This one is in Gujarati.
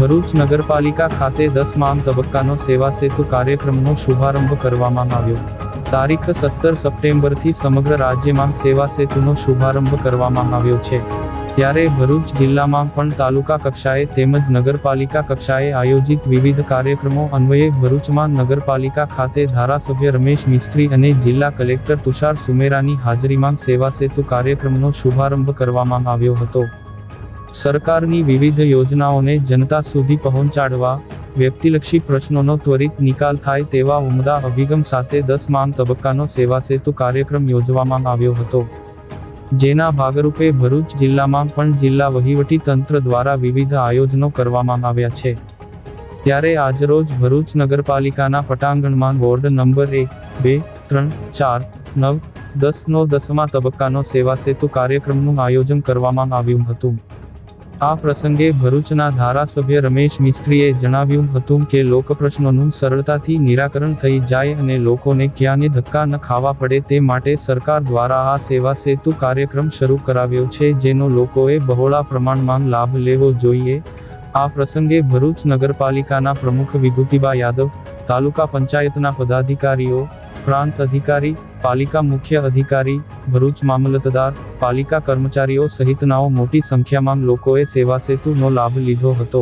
ભરૂચ નગરપાલિકા ખાતે 10મા તબક્કાનો સેવા સેતુ કાર્યક્રમનો શુભારંભ કરવામાં આવ્યો। તારીખ 17 સપ્ટેમ્બરથી સમગ્ર રાજ્યમાં સેવા સેતુનો શુભારંભ કરવામાં આવ્યો છે। ત્યારે ભરૂચ જિલ્લામાં પણ તાલુકા કક્ષાએ તેમજ નગરપાલિકા કક્ષાએ આયોજિત વિવિધ કાર્યક્રમો અન્વયે ભરૂચમાં નગરપાલિકા ખાતે ધારાસભ્ય રમેશ મિસ્ત્રી અને જિલ્લા કલેક્ટર તુષાર સુમેરાની હાજરીમાં સેવા સેતુ કાર્યક્રમનો શુભારંભ કરવામાં આવ્યો હતો। સરકારની વિવિધ યોજનાઓને જનતા સુધી પહોંચાડવા, વ્યક્તિલક્ષી પ્રશ્નોનો ત્વરિત નિકાલ થાય તેવા ઉમદા અભિગમ સાથે 10મા તબક્કાનો સેવા સેતુ કાર્યક્રમ યોજવામાં આવ્યો હતો। જેના ભાગરૂપે ભરૂચ જિલ્લામાં પણ જિલ્લા વહીવટી તંત્ર દ્વારા વિવિધ આયોજનો કરવામાં આવ્યા છે। ત્યારે આજરોજ ભરૂચ નગરપાલિકાના પટાંગણમાં વોર્ડ નંબર 1, 2, 3, 4, 9, 10નો 10મા તબક્કાનો સેવા સેતુ કાર્યક્રમનું આયોજન કરવામાં આવ્યું હતું। આ પ્રસંગે ભરૂચના ધારાસભ્ય રમેશ મિસ્ત્રીએ જણાવ્યું હતું કે લોકપ્રશ્નોનું સરળતાથી નિરાકરણ થઈ જાય અને લોકોને ક્યાંય ધક્કા ન ખાવા પડે તે માટે સરકાર દ્વારા આ સેવા સેતુ કાર્યક્રમ શરૂ કરાવ્યો છે, જેનો લોકોએ બહોળા પ્રમાણમાં લાભ લેવો જોઈએ। આ પ્રસંગે ભરૂચ નગરપાલિકાના પ્રમુખ વિભૂતિબા યાદવ, તાલુકા પંચાયતના પદાધિકારીઓ, પ્રાંત અધિકારી, પાલિકા મુખ્ય અધિકારી, ભરૂચ મામલતદાર, પાલિકા કર્મચારીઓ સહિતનાઓ મોટી સંખ્યામાં લોકોએ સેવા સેતુનો લાભ લીધો હતો।